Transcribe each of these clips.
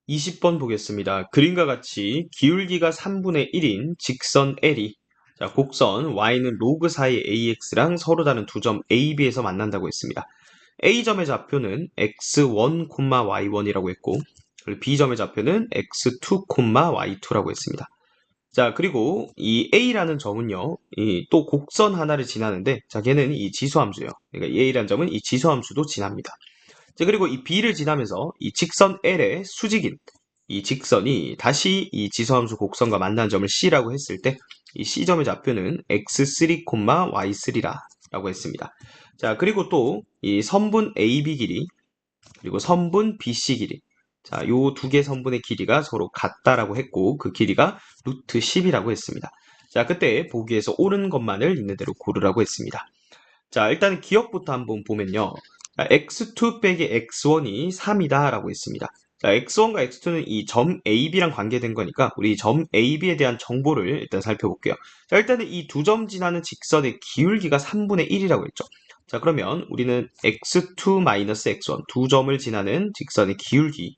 20번 보겠습니다. 그림과 같이 기울기가 3분의 1인 직선 L이 곡선 y는 로그 사이 ax랑 서로 다른 두 점 AB에서 만난다고 했습니다. A점의 좌표는 x1, y1이라고 했고 그리고 B점의 좌표는 x2, y2라고 했습니다. 자, 그리고 이 A라는 점은요, 또 곡선 하나를 지나는데, 자, 걔는 이 지수함수예요. 그러니까 이 A라는 점은 이 지수함수도 지납니다. 자, 그리고 이 B를 지나면서 이 직선 L의 수직인 이 직선이 다시 이 지수함수 곡선과 만나는 점을 C라고 했을 때 이 C점의 좌표는 x3, y3라고 했습니다. 자, 그리고 또 이 선분 AB 길이 그리고 선분 BC 길이 자, 요 두 개 선분의 길이가 서로 같다라고 했고 그 길이가 루트 10이라고 했습니다. 자, 그때 보기에서 옳은 것만을 있는 대로 고르라고 했습니다. 자, 일단 기억부터 한번 보면요. 자, x2 빼기 x1이 3이다 라고 했습니다. 자, x1과 x2는 이 점 AB랑 관계된 거니까 우리 점 AB에 대한 정보를 일단 살펴볼게요. 자, 일단은 이 두 점 지나는 직선의 기울기가 3분의 1이라고 했죠. 자, 그러면 우리는 x2-x1 두 점을 지나는 직선의 기울기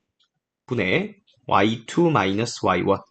분의 y2-y1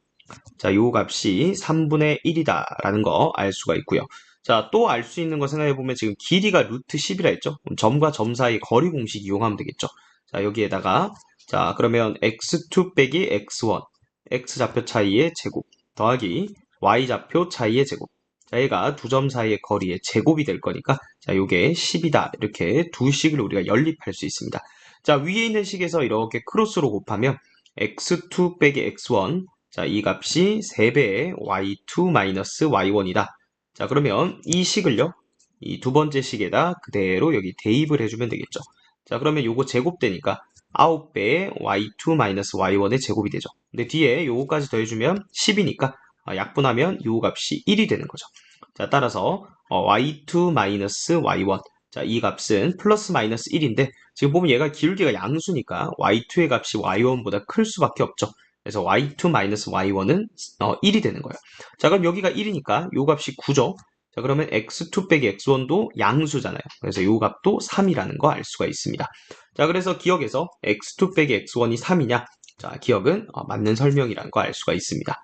자, 요 값이 3분의 1이다 라는 거 알 수가 있고요. 자, 또 알 수 있는 거 생각해 보면 지금 길이가 루트 10이라 했죠. 그럼 점과 점 사이 거리 공식 이용하면 되겠죠. 자, 여기에다가 자, 그러면 x2 빼기 x1 x 좌표 차이의 제곱 더하기 y 좌표 차이의 제곱 자, 얘가 두 점 사이의 거리의 제곱이 될 거니까 자, 요게 10이다. 이렇게 두 식을 우리가 연립할 수 있습니다. 자, 위에 있는 식에서 이렇게 크로스로 곱하면 x2 빼기 x1 자, 이 값이 3배의 y2-y1이다. 자, 그러면 이 식을요, 이 두 번째 식에다 그대로 여기 대입을 해주면 되겠죠. 자, 그러면 요거 제곱되니까 9배의 y2-y1의 제곱이 되죠. 근데 뒤에 요거까지 더해주면 10이니까 약분하면 요 값이 1이 되는 거죠. 자, 따라서 y2-y1 자, 이 값은 플러스 마이너스 1인데 지금 보면 얘가 기울기가 양수니까 y2의 값이 y1보다 클 수밖에 없죠. 그래서 y2-y1은 1이 되는 거예요. 자, 그럼 여기가 1이니까 요 값이 9죠. 자, 그러면 x2 빼기 x1도 양수잖아요. 그래서 요 값도 3이라는 거 알 수가 있습니다. 자, 그래서 기억에서 x2 빼기 x1이 3이냐? 자, 기억은 맞는 설명이라는 거 알 수가 있습니다.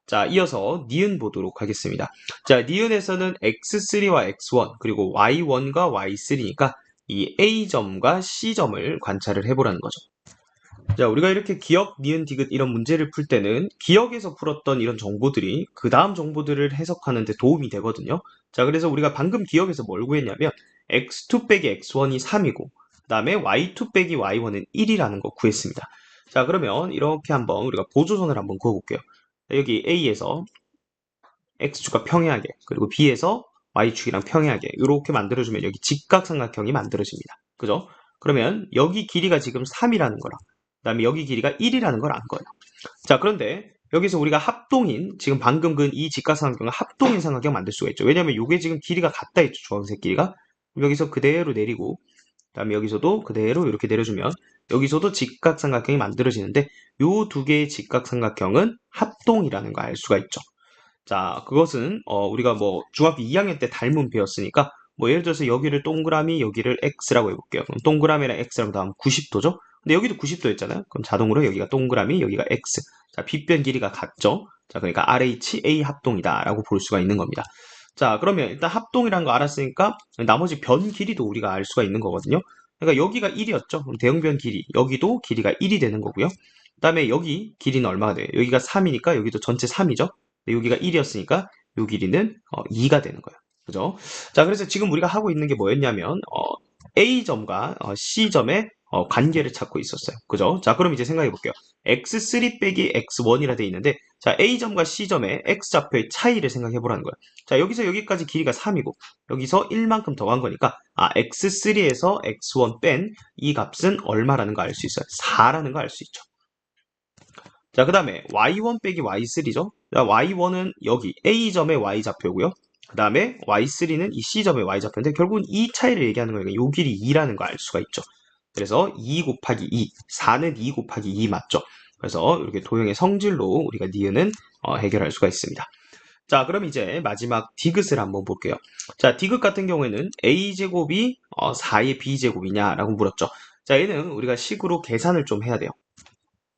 자, 이어서 니은 보도록 하겠습니다. 자, 니은에서는 x3와 x1 그리고 y1과 y3니까 이 A점과 C점을 관찰을 해보라는 거죠. 자, 우리가 이렇게 기억, 니은, 디귿 이런 문제를 풀 때는 기억에서 풀었던 이런 정보들이 그 다음 정보들을 해석하는 데 도움이 되거든요. 자, 그래서 우리가 방금 기억에서 뭘 구했냐면 x2 빼기 x1이 3이고 그 다음에 y2 빼기 y1은 1이라는 거 구했습니다. 자, 그러면 이렇게 한번 우리가 보조선을 한번 그어볼게요. 자, 여기 A에서 x축과 평행하게 그리고 B에서 y축이랑 평행하게 이렇게 만들어주면 여기 직각삼각형이 만들어집니다. 그죠? 그러면 여기 길이가 지금 3이라는 거랑 그 다음에 여기 길이가 1이라는 걸 안 거예요. 자, 그런데 여기서 우리가 합동인 지금 방금 그 이 직각삼각형을 합동인 삼각형 만들 수가 있죠. 왜냐하면 이게 지금 길이가 같다 했죠. 주황색 길이가. 여기서 그대로 내리고 그 다음에 여기서도 그대로 이렇게 내려주면 여기서도 직각삼각형이 만들어지는데 요 두 개의 직각삼각형은 합동이라는 걸 알 수가 있죠. 자, 그것은 우리가 뭐 중학교 2학년 때 닮은 배웠으니까 뭐 예를 들어서 여기를 동그라미 여기를 x라고 해볼게요. 그럼 동그라미랑 x라고 다음 90도죠? 근데 여기도 90도였잖아요. 그럼 자동으로 여기가 동그라미 여기가 x. 자, 빗변 길이가 같죠? 자, 그러니까 RHA 합동이다라고 볼 수가 있는 겁니다. 자, 그러면 일단 합동이라는 거 알았으니까 나머지 변 길이도 우리가 알 수가 있는 거거든요. 그러니까 여기가 1이었죠? 그럼 대형변 길이 여기도 길이가 1이 되는 거고요. 그 다음에 여기 길이는 얼마가 돼요? 여기가 3이니까 여기도 전체 3이죠? 여기가 1이었으니까 요 길이는 2가 되는 거예요. 그죠? 자, 그래서 지금 우리가 하고 있는 게 뭐였냐면 A점과 C점의 관계를 찾고 있었어요. 그죠? 자, 그럼 이제 생각해 볼게요. x3 빼기 x1이라 돼 있는데 자, A점과 C점의 x좌표의 차이를 생각해 보라는 거예요. 자, 여기서 여기까지 길이가 3이고 여기서 1만큼 더 간 거니까 x3에서 x1 뺀 이 값은 얼마라는 거 알 수 있어요. 4라는 거 알 수 있죠. 자, 그 다음에 y1 빼기 y3죠. y1은 여기 A점의 y좌표고요. 그 다음에 y3는 이 C점의 y좌표인데 결국은 이 차이를 얘기하는 거니까 요 길이 2라는 걸 알 수가 있죠. 그래서 2 곱하기 2, 4는 2 곱하기 2 맞죠? 그래서 이렇게 도형의 성질로 우리가 니은은 해결할 수가 있습니다. 자, 그럼 이제 마지막 디귿을 한번 볼게요. 자, 디귿 같은 경우에는 a제곱이 4의 b제곱이냐라고 물었죠. 자, 얘는 우리가 식으로 계산을 좀 해야 돼요.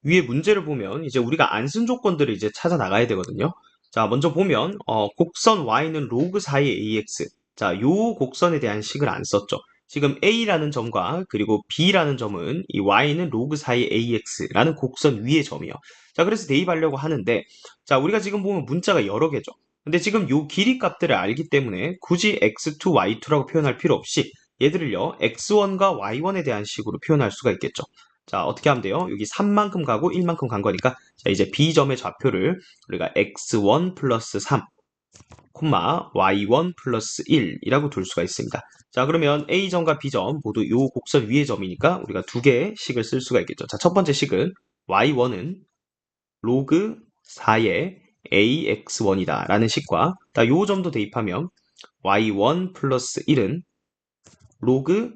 위에 문제를 보면 이제 우리가 안 쓴 조건들을 이제 찾아 나가야 되거든요. 자, 먼저 보면 곡선 y는 로그 4의 ax. 자, 요 곡선에 대한 식을 안 썼죠. 지금 a라는 점과 그리고 b라는 점은 이 y는 로그 4의 ax라는 곡선 위의 점이요. 자, 그래서 대입하려고 하는데 자, 우리가 지금 보면 문자가 여러 개죠. 근데 지금 요 길이 값들을 알기 때문에 굳이 x2, y2라고 표현할 필요 없이 얘들을요, x1과 y1에 대한 식으로 표현할 수가 있겠죠. 자, 어떻게 하면 돼요? 여기 3만큼 가고 1만큼 간 거니까, 자, 이제 B점의 좌표를 우리가 x1 플러스 3, y1 플러스 1이라고 둘 수가 있습니다. 자, 그러면 A점과 B점 모두 요 곡선 위의 점이니까 우리가 두 개의 식을 쓸 수가 있겠죠. 자, 첫 번째 식은 y1은 로그 4의 ax1이다 라는 식과, 요 점도 대입하면 y1 플러스 1은 로그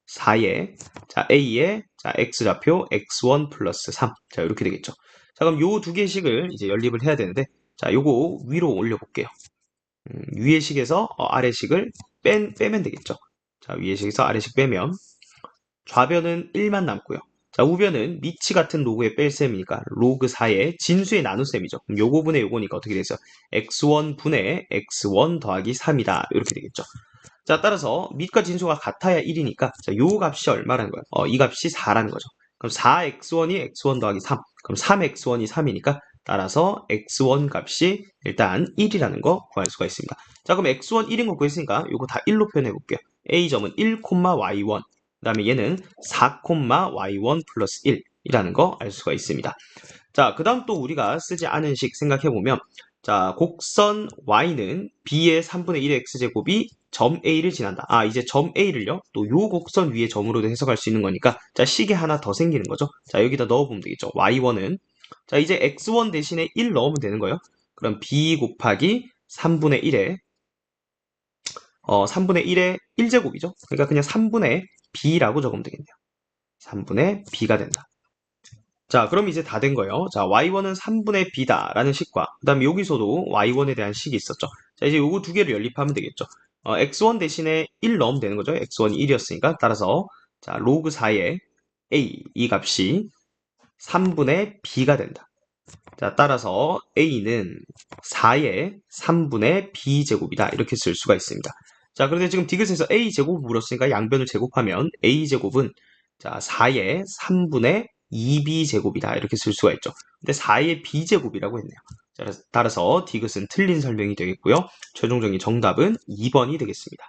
4의 자 a의 자 x좌표 x1 플러스 3. 자, 이렇게 되겠죠. 자, 그럼 요 두 개의 식을 이제 연립을 해야 되는데, 자, 요거 위로 올려 볼게요. 위의 식에서 아래 식을 빼면 되겠죠. 자, 위의 식에서 아래 식 빼면 좌변은 1만 남고요. 자, 우변은 미치 같은 로그의 뺄셈이니까 로그 4의 진수의 나눗셈이죠. 그럼 요거 분의 요거니까 어떻게 되죠? x1 분의 x1 더하기 3이다. 이렇게 되겠죠. 자, 따라서 밑과 진수가 같아야 1이니까 자, 요 값이 얼마라는 거야? 이 값이 4라는 거죠. 그럼 4x1이 x1 더하기 3. 그럼 3x1이 3이니까 따라서 x1 값이 일단 1이라는 거 구할 수가 있습니다. 자, 그럼 x1 1인 거 구했으니까 요거 다 1로 표현해 볼게요. a점은 1, y1. 그다음에 얘는 4, y1 플러스 1이라는 거 알 수가 있습니다. 자, 그다음 또 우리가 쓰지 않은 식 생각해 보면, 자, 곡선 y는 b의 3분의 1의 x제곱이 점 a를 지난다. 아, 이제 점 a를요, 또 요 곡선 위의 점으로도 해석할 수 있는 거니까, 자, 식이 하나 더 생기는 거죠. 자, 여기다 넣어보면 되겠죠. y1은, 자, 이제 x1 대신에 1 넣으면 되는 거예요. 그럼 b 곱하기 3분의 1의 3분의 1의 1제곱이죠. 그러니까 그냥 3분의 b라고 적으면 되겠네요. 3분의 b가 된다. 자, 그럼 이제 다 된 거예요. 자, y1은 3분의 b다 라는 식과, 그 다음에 여기서도 y1에 대한 식이 있었죠. 자, 이제 요거 두 개를 연립하면 되겠죠. x1 대신에 1 넣으면 되는 거죠. x1이 1이었으니까. 따라서 자, 로그 4의 a 이 값이 3분의 b가 된다. 자, 따라서 a는 4의 3분의 b제곱이다. 이렇게 쓸 수가 있습니다. 자, 그런데 지금 디귿에서 a제곱을 물었으니까 양변을 제곱하면 a제곱은 자, 4의 3분의 2b제곱이다. 이렇게 쓸 수가 있죠. 근데 4의 b제곱이라고 했네요. 자, 따라서 디귿은 틀린 설명이 되겠고요. 최종적인 정답은 2번이 되겠습니다.